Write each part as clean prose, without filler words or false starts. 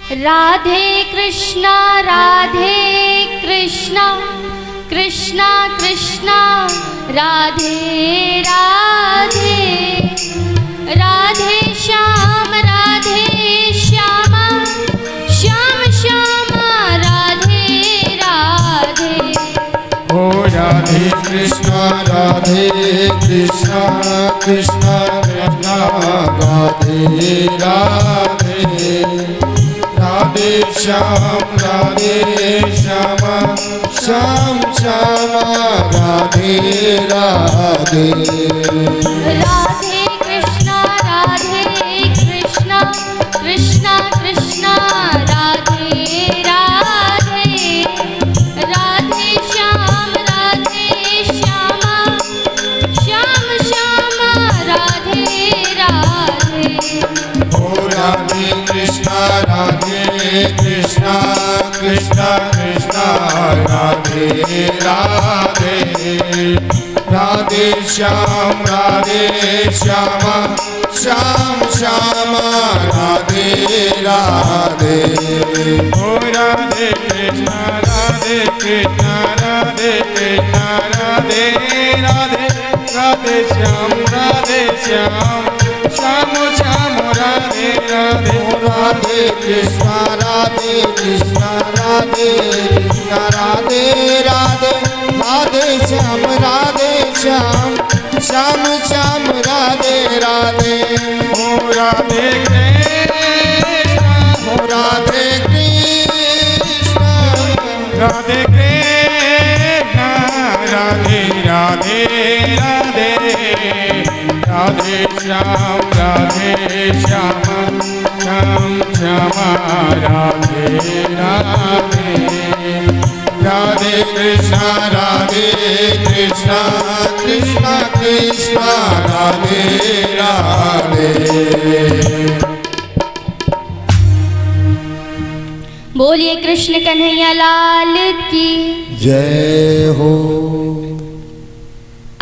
राधे कृष्णा कृष्णा कृष्णा राधे राधे, राधे श्याम श्याम श्याम राधे राधे। ओ राधे कृष्णा कृष्णा कृष्णा राधे राधे, राधे श्याम श्याम श्याम राधे राधे। राधे कृष्णा कृष्णा कृष्णा राधे राधे, राधे श्याम श्याम श्याम राधे राधे। ओ राधे कृष्णा कृष्णा कृष्णा राधे राधे, राधे श्याम श्याम श्याम राधे राधे। ओ राधे कृष्णा राधे राधे राधे श्याम श्याम श्याम राधे राधे। राधे कृष्णा राधे राधे राधे राधे श्याम श्याम राधे राधे। ओ राधे कृष्णा राधे कृष्णा राधे राधे राधे श्याम श्याम राधे राधे। राधे कृष्णा कृष्णा राधे राधे। बोलिए कृष्ण कन्हैया लाल की जय हो।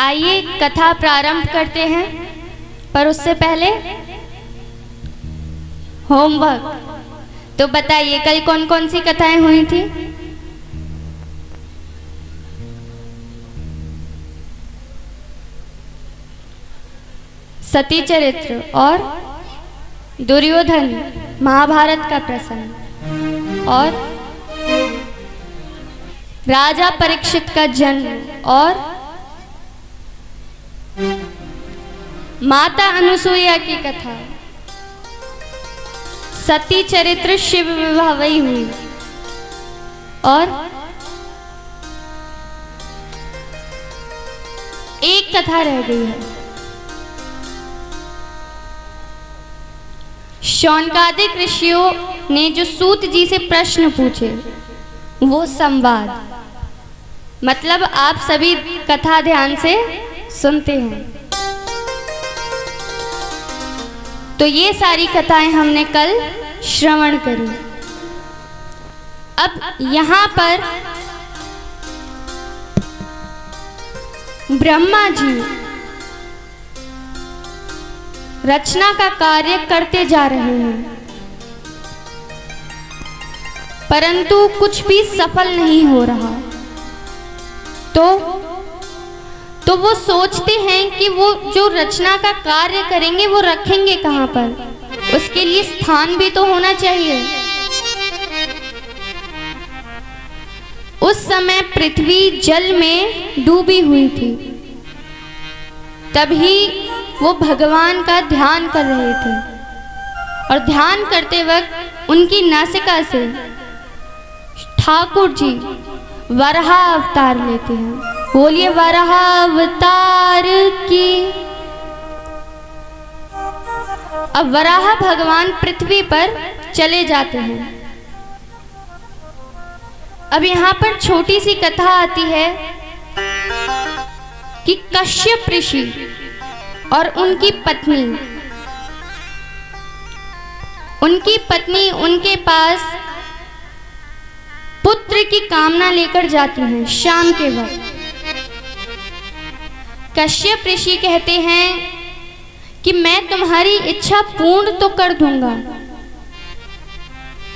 आइए कथा प्रारंभ करते हैं, पर उससे पहले होमवर्क। तो बताइए कल कौन कौन सी कथाएं हुई थी? सती चरित्र और दुर्योधन महाभारत का प्रसंग, और राजा परीक्षित का जन्म, और माता अनुसुईया की कथा, सती चरित्र शिव विवाहई हुई, और एक कथा रह गई है, शौनकादिक ऋषियों ने जो सूत जी से प्रश्न पूछे वो संवाद। मतलब आप सभी कथा ध्यान से सुनते हैं। तो ये सारी कथाएं हमने कल श्रवण करी। अब यहाँ पर ब्रह्मा जी रचना का कार्य करते जा रहे हैं, परंतु कुछ भी सफल नहीं हो रहा। तो वो सोचते हैं कि वो जो रचना का कार्य करेंगे वो रखेंगे कहाँ पर? उसके लिए स्थान भी तो होना चाहिए। उस समय पृथ्वी जल में डूबी हुई थी, तभी वो भगवान का ध्यान कर रहे थे, और ध्यान करते वक्त उनकी नासिका से ठाकुर जी वराह अवतार लेते हैं। बोलिए वराह अवतार की। अब वराह भगवान पृथ्वी पर चले जाते हैं। अब यहाँ पर छोटी सी कथा आती है कि कश्यप ऋषि और उनकी पत्नी उनके पास पुत्र की कामना लेकर जाती हैं शाम के वक्त। कश्यप ऋषि कहते हैं कि मैं तुम्हारी इच्छा पूर्ण तो कर दूंगा,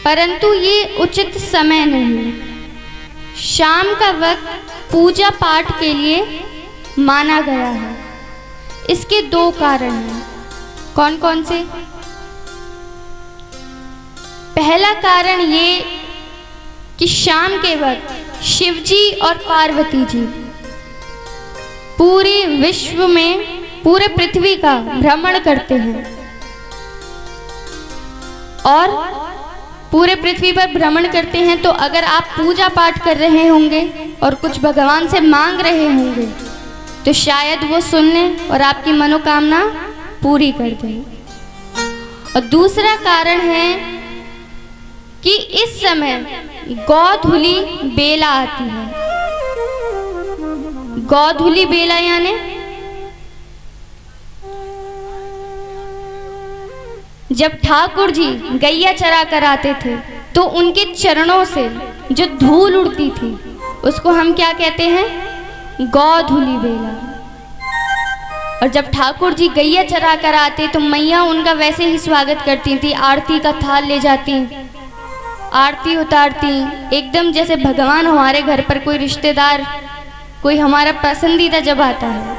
परंतु ये उचित समय नहीं। शाम का वक्त पूजा पाठ के लिए माना गया है। इसके दो कारण हैं। कौन कौन से? पहला कारण ये कि शाम के वक्त शिवजी और पार्वती जी पूरे विश्व में, पूरे पृथ्वी का भ्रमण करते हैं और पूरे पृथ्वी पर भ्रमण करते हैं। तो अगर आप पूजा पाठ कर रहे होंगे और कुछ भगवान से मांग रहे होंगे तो शायद वो सुन लें और आपकी मनोकामना पूरी कर दें। और दूसरा कारण है कि इस समय गोधूली बेला आती है। गोधूली बेला यानी जब ठाकुर जी गैया चरा कर आते थे तो उनके चरणों से जो धूल उड़ती थी उसको हम क्या कहते हैं? गोधूली बेला। और जब ठाकुर जी गैया चरा कर आते तो मैया उनका वैसे ही स्वागत करती थी। आरती का थाल ले जाती, आरती उतारती, एकदम जैसे भगवान हमारे घर पर कोई रिश्तेदार, कोई हमारा पसंदीदा जब आता है,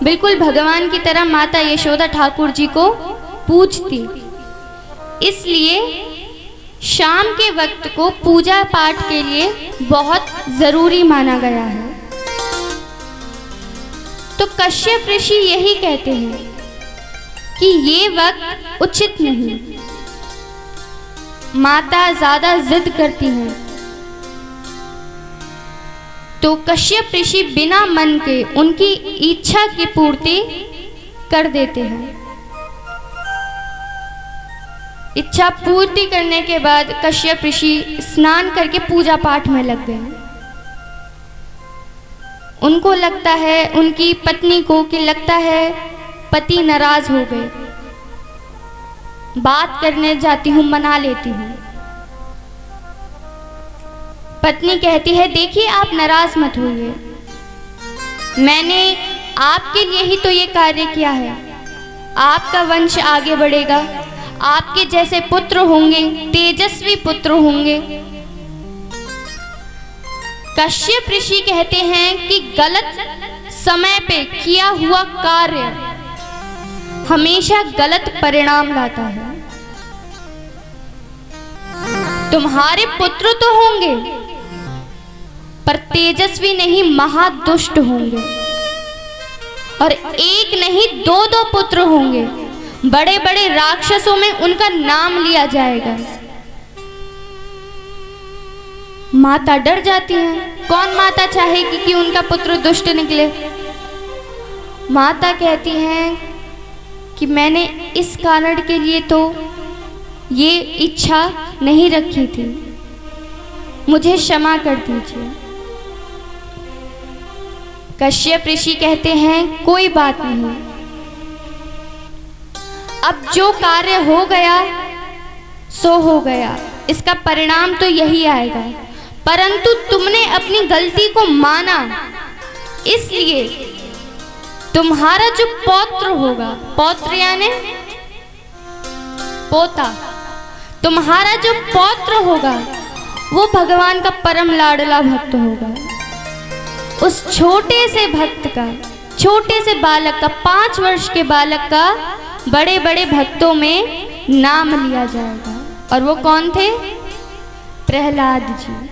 बिल्कुल भगवान की तरह माता यशोदा ठाकुर जी को पूजती। इसलिए शाम के वक्त को पूजा पाठ के लिए बहुत जरूरी माना गया है। तो कश्यप ऋषि यही कहते हैं कि ये वक्त उचित नहीं। माता ज्यादा जिद करती हैं तो कश्यप ऋषि बिना मन के उनकी इच्छा की पूर्ति कर देते हैं। इच्छा पूर्ति करने के बाद कश्यप ऋषि स्नान करके पूजा पाठ में लग गए। उनको लगता है, उनकी पत्नी को कि लगता है पति नाराज हो गए। बात करने जाती हूँ, मना लेती हूँ। पत्नी कहती है देखिए आप नाराज मत होइए, मैंने आपके लिए ही तो ये कार्य किया है। आपका वंश आगे बढ़ेगा, आपके जैसे पुत्र होंगे, तेजस्वी पुत्र होंगे। कश्यप ऋषि कहते हैं कि गलत समय पे किया हुआ कार्य हमेशा गलत परिणाम लाता है। तुम्हारे पुत्र तो होंगे पर तेजस्वी नहीं, महादुष्ट होंगे। और एक नहीं दो दो पुत्र होंगे, बड़े बड़े राक्षसों में उनका नाम लिया जाएगा। माता डर जाती है। कौन माता चाहेगी कि उनका पुत्र दुष्ट निकले? माता कहती हैं कि मैंने इस कारण के लिए तो ये इच्छा नहीं रखी थी, मुझे क्षमा कर दीजिए। कश्यप ऋषि कहते हैं कोई बात नहीं, अब जो कार्य हो गया सो हो गया, इसका परिणाम तो यही आएगा। परंतु तुमने अपनी गलती को माना, इसलिए तुम्हारा जो पौत्र होगा, पौत्र यानी पोता, तुम्हारा जो पौत्र होगा वो भगवान का परम लाडला भक्त होगा। उस छोटे से भक्त का, छोटे से बालक का, 5 वर्ष के बालक का बड़े बड़े भक्तों में नाम लिया जाएगा। और वो कौन थे? प्रहलाद जी।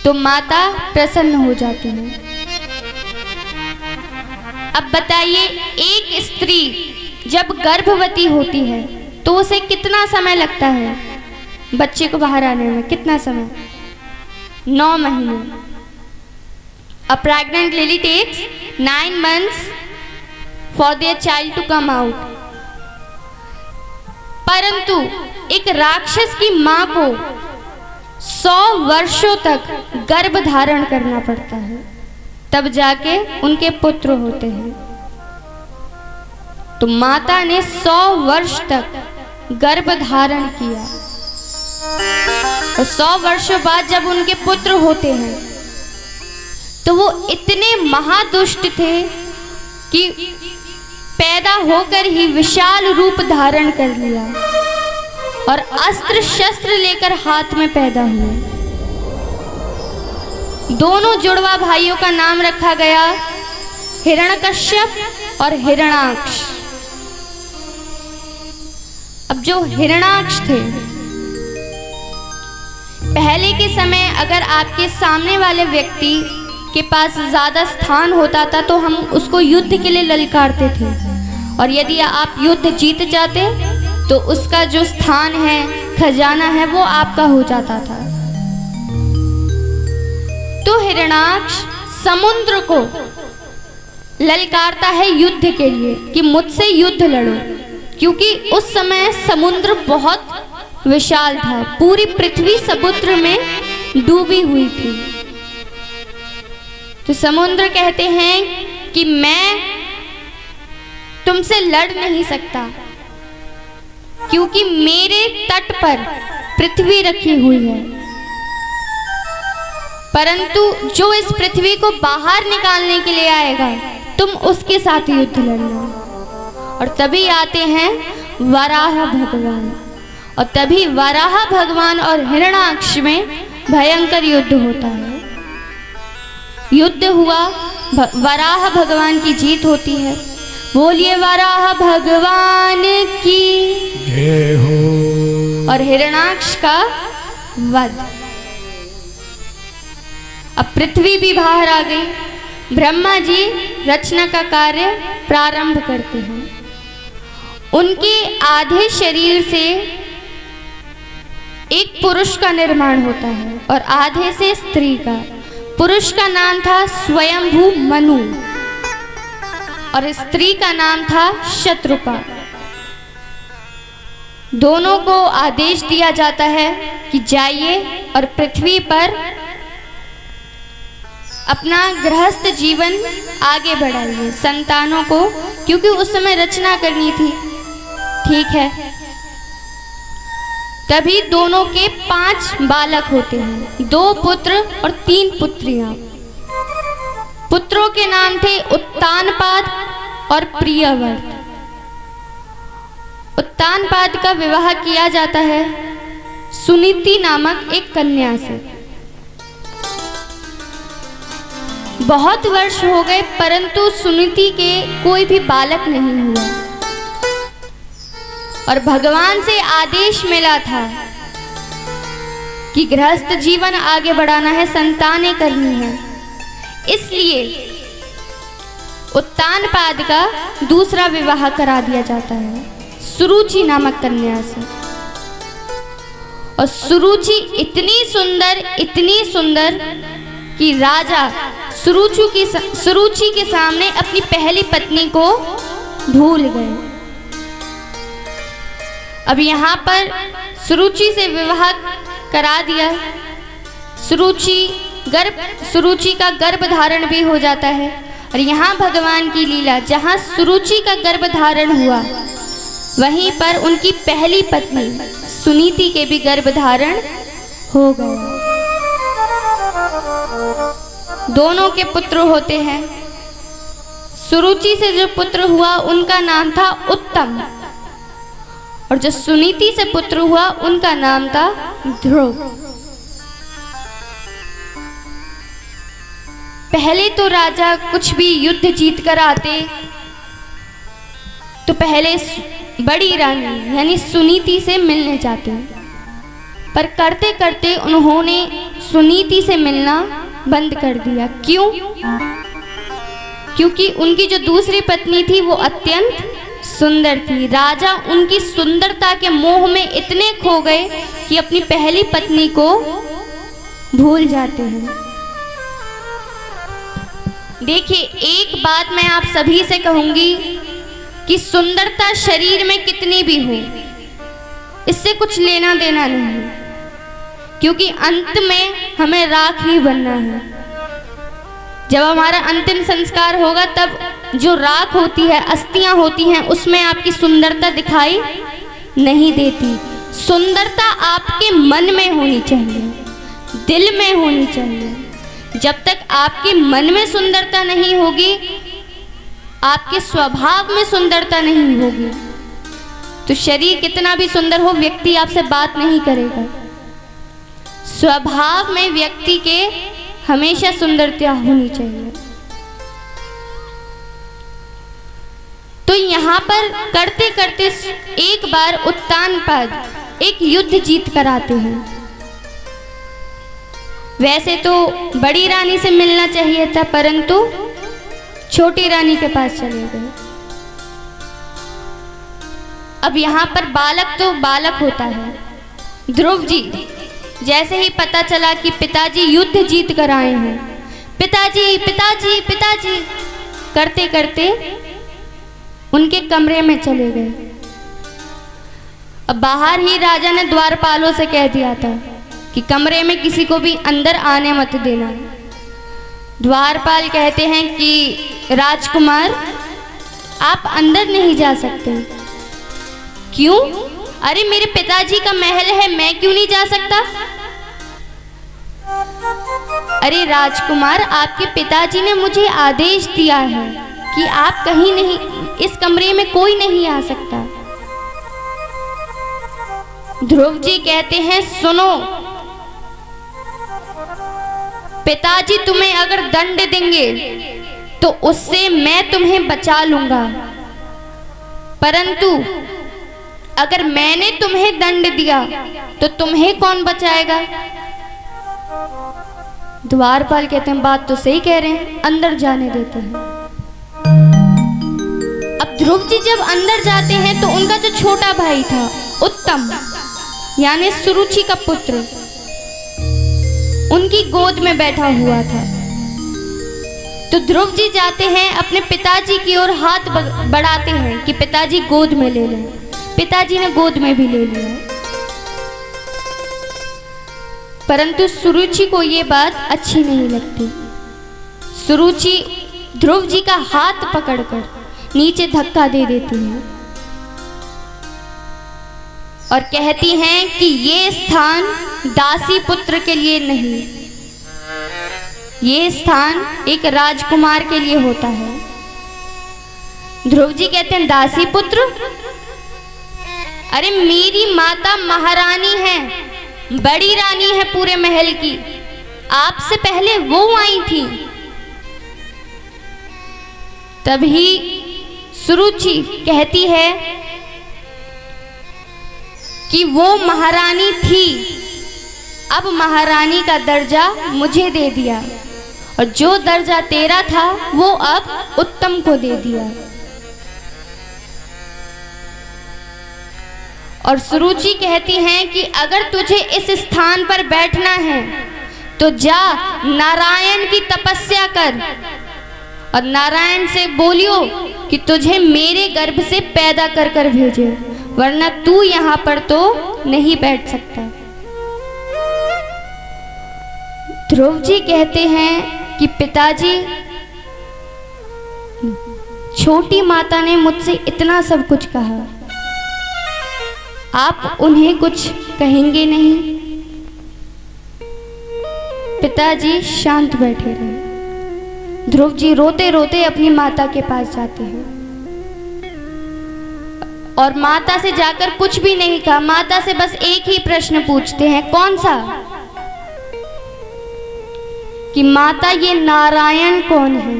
तो माता प्रसन्न हो जाती है। अब बताइए, एक स्त्री जब गर्भवती होती है तो उसे कितना समय लगता है बच्चे को बाहर आने में? कितना समय? 9 महीने। A pregnant lady takes 9 months for their child to come out। परंतु एक राक्षस की मां को 100 वर्षों तक गर्भ धारण करना पड़ता है, तब जाके उनके पुत्र होते हैं। तो माता ने 100 वर्ष तक गर्भ धारण किया और 100 वर्षों बाद जब उनके पुत्र होते हैं तो वो इतने महादुष्ट थे कि पैदा होकर ही विशाल रूप धारण कर लिया। और अस्त्र शस्त्र लेकर हाथ में पैदा हुए। दोनों जुड़वा भाइयों का नाम रखा गया हिरण्यकश्यप और हिरण्याक्ष। अब जो हिरण्याक्ष थे, पहले के समय अगर आपके सामने वाले व्यक्ति के पास ज्यादा स्थान होता था तो हम उसको युद्ध के लिए ललकारते थे, और यदि आप युद्ध जीत जाते तो उसका जो स्थान है, खजाना है, वो आपका हो जाता था। तो हिरण्याक्ष समुद्र को ललकारता है युद्ध के लिए कि मुझसे युद्ध लड़ो, क्योंकि उस समय समुद्र बहुत विशाल था, पूरी पृथ्वी समुद्र में डूबी हुई थी। तो समुद्र कहते हैं कि मैं तुमसे लड़ नहीं सकता, क्योंकि मेरे तट पर पृथ्वी रखी हुई है, परंतु जो इस पृथ्वी को बाहर निकालने के लिए आएगा तुम उसके साथ युद्ध लड़ना। और तभी आते हैं वराह भगवान, और तभी वराह भगवान और हिरण्याक्ष में भयंकर युद्ध होता है। युद्ध हुआ, वराह भगवान की जीत होती है। बोलिए वराह भगवान की जय हो। और हिरण्याक्ष का वध। अब पृथ्वी भी बाहर आ गई। ब्रह्मा जी रचना का कार्य प्रारंभ करते हैं। उनके आधे शरीर से एक पुरुष का निर्माण होता है और आधे से स्त्री का। पुरुष का नाम था स्वयंभू मनु और स्त्री का नाम था शत्रुपा। दोनों को आदेश दिया जाता है कि जाइए और पृथ्वी पर अपना गृहस्थ जीवन आगे बढ़ाइए, संतानों को, क्योंकि उस समय रचना करनी थी। ठीक है। तभी दोनों के 5 बालक होते हैं, 2 पुत्र और 3 पुत्रियां। पुत्रों के नाम थे उत्तानपाद और प्रियव्रत। उत्तानपाद का विवाह किया जाता है सुनीति नामक एक कन्या से। बहुत वर्ष हो गए परंतु सुनीति के कोई भी बालक नहीं हुआ, और भगवान से आदेश मिला था कि गृहस्थ जीवन आगे बढ़ाना है, संतानें करनी है। इसलिए उत्तानपाद का दूसरा विवाह करा दिया जाता है सुरुचि नामक कन्या से। और सुरुचि इतनी सुंदर कि राजा सुरुचि के सामने अपनी पहली पत्नी को भूल गए। अब यहाँ पर सुरुचि से विवाह करा दिया। सुरुचि का गर्भ धारण भी हो जाता है। और यहाँ भगवान की लीला, जहाँ सुरुचि का गर्भ धारण हुआ वहीं पर उनकी पहली पत्नी सुनीति के भी गर्भ धारण हो गया। दोनों के पुत्र होते हैं। सुरुचि से जो पुत्र हुआ उनका नाम था उत्तम, और जो सुनीति से पुत्र हुआ उनका नाम था ध्रुव। पहले तो राजा कुछ भी युद्ध जीत कर आते तो पहले बड़ी रानी यानी सुनीति से मिलने जाते, पर करते करते उन्होंने सुनीति से मिलना बंद कर दिया। क्यों? क्योंकि उनकी जो दूसरी पत्नी थी वो अत्यंत सुंदर थी। राजा उनकी सुंदरता के मोह में इतने खो गए कि अपनी पहली पत्नी को भूल जाते हैं। देखिए, एक बात मैं आप सभी से कहूंगी कि सुंदरता शरीर में कितनी भी हो, इससे कुछ लेना देना नहीं है, क्योंकि अंत में हमें राख ही बनना है। जब हमारा अंतिम संस्कार होगा तब जो राख होती है, अस्थियां होती हैं, उसमें आपकी सुंदरता दिखाई नहीं देती। सुंदरता आपके मन में होनी चाहिए, दिल में होनी चाहिए। जब तक आपके मन में सुंदरता नहीं होगी, आपके स्वभाव में सुंदरता नहीं होगी, तो शरीर कितना भी सुंदर हो, व्यक्ति आपसे बात नहीं करेगा। स्वभाव में व्यक्ति के हमेशा सुंदरता होनी चाहिए। तो यहाँ पर करते करते एक बार उत्तानपाद एक युद्ध जीत कर आते हैं। वैसे तो बड़ी रानी से मिलना चाहिए था, परंतु छोटी रानी के पास चले गए। अब यहाँ पर बालक तो बालक होता है। ध्रुव जी जैसे ही पता चला कि पिताजी युद्ध जीत कर आए हैं, पिताजी पिताजी पिताजी करते करते उनके कमरे में चले गए। अब बाहर ही राजा ने द्वारपालों से कह दिया था कि कमरे में किसी को भी अंदर आने मत देना। द्वारपाल कहते हैं कि राजकुमार आप अंदर नहीं जा सकते। क्यों? अरे मेरे पिताजी का महल है, मैं क्यों नहीं जा सकता? अरे राजकुमार, आपके पिताजी ने मुझे आदेश दिया है कि आप कहीं नहीं, इस कमरे में कोई नहीं आ सकता। ध्रुव जी कहते हैं सुनो, पिताजी तुम्हें अगर दंड देंगे तो उससे मैं तुम्हें बचा लूंगा, परंतु अगर मैंने तुम्हें दंड दिया तो तुम्हें कौन बचाएगा? द्वारपाल कहते हैं बात तो सही कह रहे हैं, अंदर जाने देते हैं। अब ध्रुव जी जब अंदर जाते हैं तो उनका जो छोटा भाई था उत्तम, यानी सुरुचि का पुत्र, उनकी गोद में बैठा हुआ था। तो ध्रुव जी जाते हैं अपने पिताजी की ओर, हाथ बढ़ाते हैं कि पिताजी गोद में ले लें। पिताजी ने गोद में भी ले लिया, परंतु सुरुचि को ये बात अच्छी नहीं लगती। सुरुचि ध्रुव जी का हाथ पकड़कर नीचे धक्का दे देती है और कहती हैं कि ये स्थान दासी पुत्र के लिए नहीं, ये स्थान एक राजकुमार के लिए होता है। ध्रुव जी कहते हैं दासी पुत्र? अरे मेरी माता महारानी है, बड़ी रानी है पूरे महल की, आपसे पहले वो आई थी। तभी सुरुचि कहती है कि वो महारानी थी, अब महारानी का दर्जा मुझे दे दिया, और जो दर्जा तेरा था वो अब उत्तम को दे दिया। और सुरुचि कहती हैं कि अगर तुझे इस स्थान पर बैठना है तो जा नारायण की तपस्या कर और नारायण से बोलियो कि तुझे मेरे गर्भ से पैदा कर कर भेजे, वरना तू यहाँ पर तो नहीं बैठ सकता। ध्रुव जी कहते हैं कि पिताजी, छोटी माता ने मुझसे इतना सब कुछ कहा, आप उन्हें कुछ कहेंगे नहीं? पिताजी शांत बैठे रहे। ध्रुव जी रोते रोते अपनी माता के पास जाते हैं और माता से जाकर कुछ भी नहीं कहा, माता से बस एक ही प्रश्न पूछते हैं। कौन सा? कि माता ये नारायण कौन है?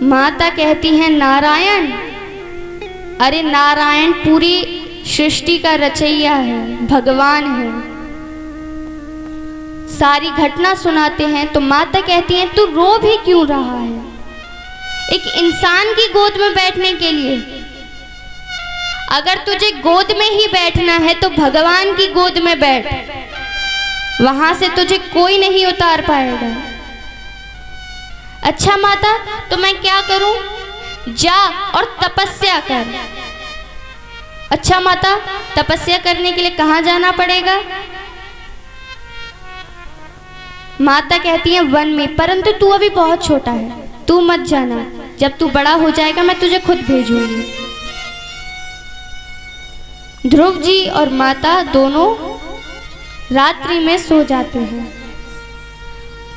माता कहती है नारायण? अरे नारायण पूरी सृष्टि का रचयिया है, भगवान है। सारी घटना सुनाते हैं तो माता कहती है तू रो भी क्यों रहा है? एक इंसान की गोद में बैठने के लिए, अगर तुझे गोद में ही बैठना है तो भगवान की गोद में बैठ, वहां से तुझे कोई नहीं उतार पाएगा। अच्छा माता, तो मैं क्या करूं? जा और तपस्या कर। अच्छा माता, तपस्या करने के लिए कहाँ जाना पड़ेगा? माता कहती है वन में, परंतु तू अभी बहुत छोटा है, तू मत जाना, जब तू बड़ा हो जाएगा मैं तुझे खुद भेजूंगी। ध्रुव जी और माता दोनों रात्रि में सो जाते हैं,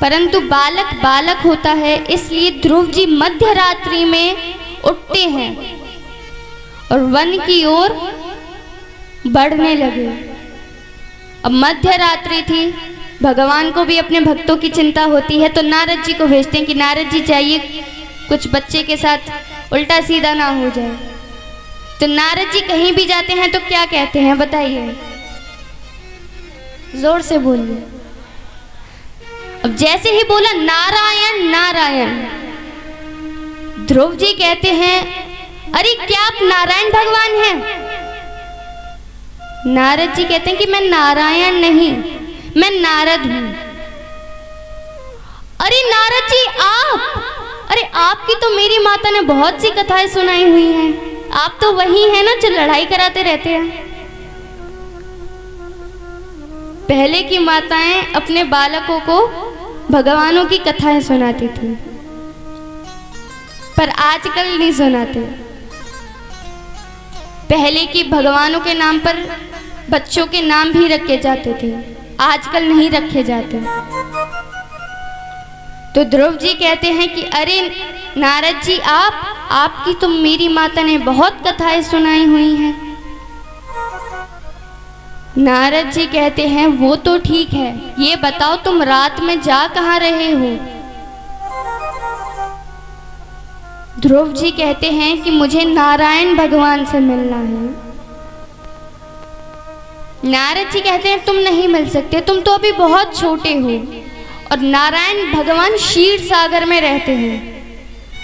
परंतु बालक बालक होता है, इसलिए ध्रुव जी मध्य रात्रि में उठते हैं और वन की ओर बढ़ने लगे। अब मध्य रात्रि थी, भगवान को भी अपने भक्तों की चिंता होती है, तो नारद जी को भेजते हैं कि नारद जी जाइए, कुछ बच्चे के साथ उल्टा सीधा ना हो जाए। तो नारद जी कहीं भी जाते हैं तो क्या कहते हैं बताइए, जोर से बोलिए। अब जैसे ही बोला नारायण नारायण, ध्रुव जी कहते हैं अरे क्या आप नारायण भगवान हैं? नारद जी कहते हैं कि मैं नारायण नहीं, मैं नारद हूं। अरे नारद जी आप, अरे आपकी तो मेरी माता ने बहुत सी कथाएं सुनाई हुई हैं, आप तो वही हैं ना जो लड़ाई कराते रहते हैं। पहले की माताएं अपने बालकों को भगवानों की कथाएं सुनाती थी, पर आजकल नहीं सुनाते। पहले की भगवानों के नाम पर बच्चों के नाम भी रखे जाते थे, आजकल नहीं रखे जाते। तो ध्रुव जी कहते हैं कि अरे नारद जी आपकी तो मेरी माता ने बहुत कथाएं सुनाई हुई हैं। नारद जी कहते हैं वो तो ठीक है, ये बताओ तुम रात में जा कहाँ रहे हो? ध्रुव जी कहते हैं कि मुझे नारायण भगवान से मिलना है। नारद जी कहते हैं तुम नहीं मिल सकते, तुम तो अभी बहुत छोटे हो, और नारायण भगवान क्षीर सागर में रहते हैं,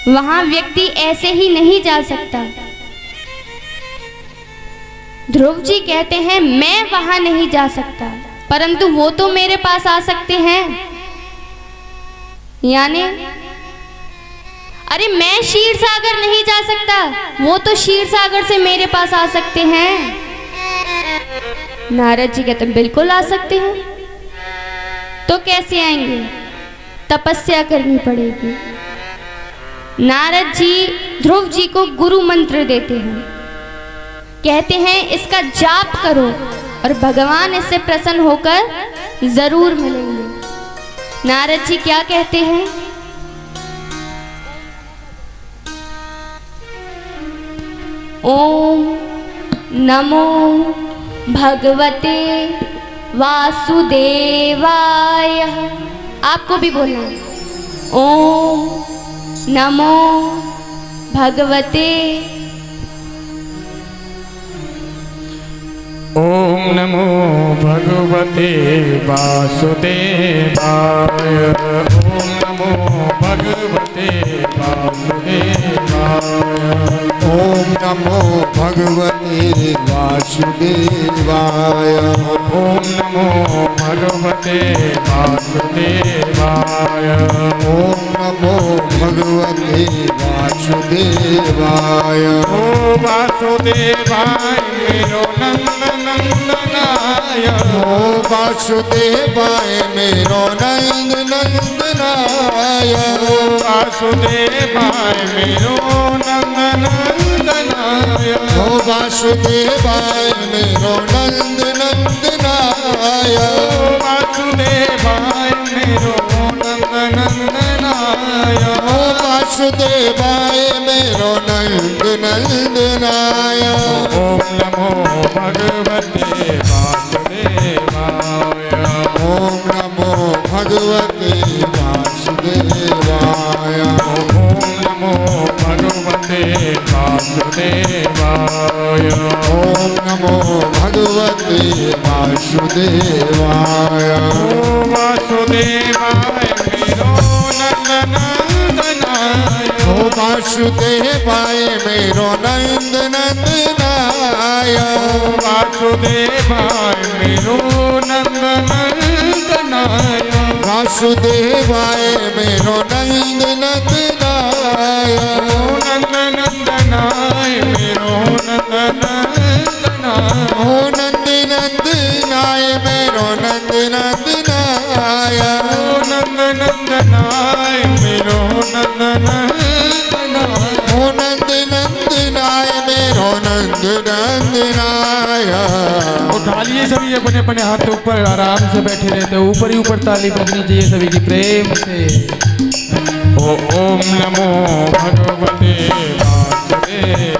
वहां व्यक्ति ऐसे ही नहीं जा सकता। ध्रुव जी कहते हैं मैं वहां नहीं जा सकता, परंतु वो तो मेरे पास आ सकते हैं। यानी अरे मैं क्षीर सागर नहीं जा सकता, वो तो क्षीर सागर से मेरे पास आ सकते हैं। नारद जी कहते हैं बिल्कुल आ सकते हैं। तो कैसे आएंगे? तपस्या करनी पड़ेगी। नारद जी ध्रुव जी को गुरु मंत्र देते हैं, कहते हैं इसका जाप करो और भगवान इससे प्रसन्न होकर जरूर मिलेंगे। नारद जी क्या कहते हैं? ओम नमो भगवते वासुदेवाय। आपको भी बोलना है ओम नमो भगवते। ओम नमो भगवते वासुदेवाय। ओम नमो भगवते वासुदेवाय। ओम नमो भगवते वासुदेवाय। ओम नमो भगवते वासुदेवाय। ओम नमो भगवते वासुदेवाय। ओ वासुदेवाय मेरो नंदनाय। ओ वासुदेवाय मेरो नंदनाय। ओ वासुदेवाय मेरो नंदनाय। ओ वासुदेवाय मेरो नंदनाय। ओ वासुदेवाय मेरो नंदनाय। ओ वासुदेवाय मेरो नंदनाय। ओम नमो भगवते वासुदेवाय। ओम नमो भगवते वासुदेवाय। ओम नमो भगवते वासुदेवाय। ओम नमो भगवते वासुदेवाय। ओ वासुदेवाय मेरो नंदनाय। ओ वासुदेवाय मेरो नंदनाय। वासुदेवाय मेरो नंदनाय। वासुदेवाय मेरो नंदनाय। नंदनाय मेरो नंदनाय। ओ नंदनाय मेरो नंदनाय। नंदनाय मेरो नंदनाय। ओ नंदनाय मेरो नंदनाय। उठा लिए सभी अपने अपने हाथ ऊपर, आराम से बैठे रहते, ऊपर ही ऊपर ताली बजनी चाहिए सभी की प्रेम से। ओम नमो भगवते वासुदेवाय।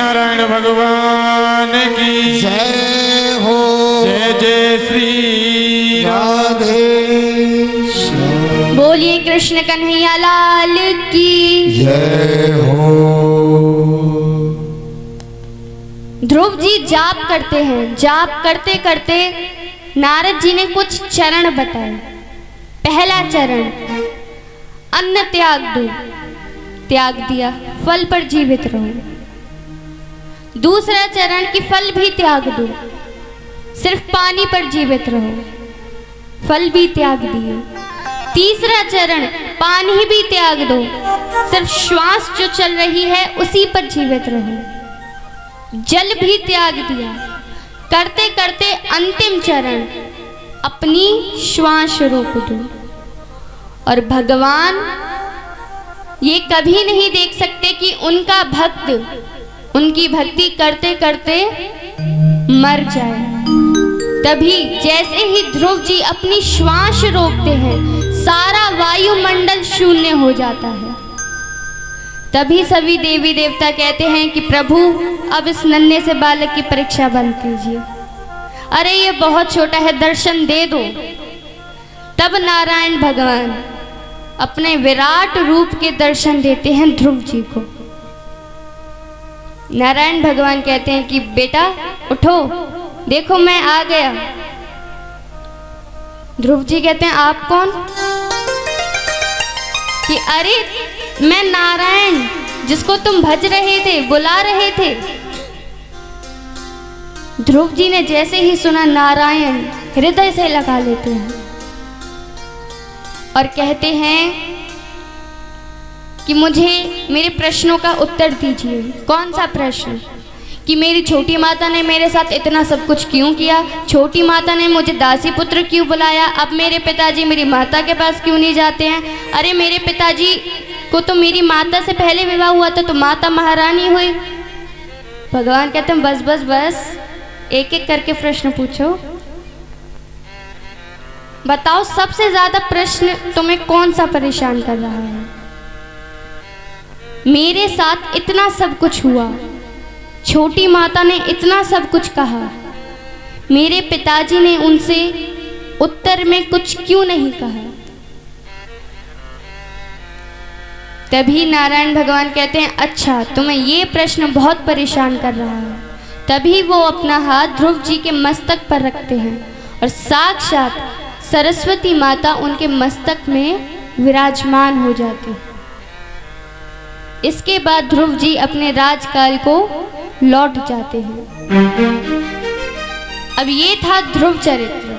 नारायण भगवान की जय हो। जय जय श्री राधे श्याम। बोलिए कृष्ण कन्हैया लाल की। जय हो। ध्रुव जी जाप करते हैं। जाप करते करते नारद जी ने कुछ चरण बताए। पहला चरण, अन्न त्याग दो, त्याग दिया, फल पर जीवित रहो। दूसरा चरण कि फल भी त्याग दो, सिर्फ पानी पर जीवित रहो, फल भी त्याग दिए। तीसरा चरण, पानी भी त्याग दो, सिर्फ श्वास जो चल रही है उसी पर जीवित रहो, जल भी त्याग दिया। करते करते अंतिम चरण, अपनी श्वास रोक दो। और भगवान ये कभी नहीं देख सकते कि उनका भक्त उनकी भक्ति करते करते मर जाए। तभी जैसे ही ध्रुव जी अपनी श्वास रोकते हैं, सारा वायुमंडल शून्य हो जाता है। तभी सभी देवी देवता कहते हैं कि प्रभु अब इस नन्हे से बालक की परीक्षा बंद कीजिए। अरे ये बहुत छोटा है, दर्शन दे दो। तब नारायण भगवान अपने विराट रूप के दर्शन देते हैं ध्रुव जी को। नारायण भगवान कहते हैं कि बेटा उठो, देखो मैं आ गया। ध्रुव जी कहते हैं आप कौन? कि अरे मैं नारायण, जिसको तुम भज रहे थे, बुला रहे थे। ध्रुव जी ने जैसे ही सुना नारायण, हृदय से लगा लेते हैं और कहते हैं कि मुझे मेरे प्रश्नों का उत्तर दीजिए। कौन सा प्रश्न? कि मेरी छोटी माता ने मेरे साथ इतना सब कुछ क्यों किया? छोटी माता ने मुझे दासी पुत्र क्यों बुलाया? अब मेरे पिताजी मेरी माता के पास क्यों नहीं जाते हैं? अरे मेरे पिताजी को तो मेरी माता से पहले विवाह हुआ था, तो माता महारानी हुई। भगवान कहते हैं बस बस बस, एक एक करके प्रश्न पूछो। बताओ सबसे ज्यादा प्रश्न तुम्हें कौन सा परेशान कर रहा है? मेरे साथ इतना सब कुछ हुआ, छोटी माता ने इतना सब कुछ कहा, मेरे पिताजी ने उनसे उत्तर में कुछ क्यों नहीं कहा? तभी नारायण भगवान कहते हैं अच्छा तुम्हें ये प्रश्न बहुत परेशान कर रहा है। तभी वो अपना हाथ ध्रुव जी के मस्तक पर रखते हैं और साक्षात सरस्वती माता उनके मस्तक में विराजमान हो जाती है। इसके बाद ध्रुव जी अपने राजकाल को लौट जाते हैं। अब ये था ध्रुव चरित्र।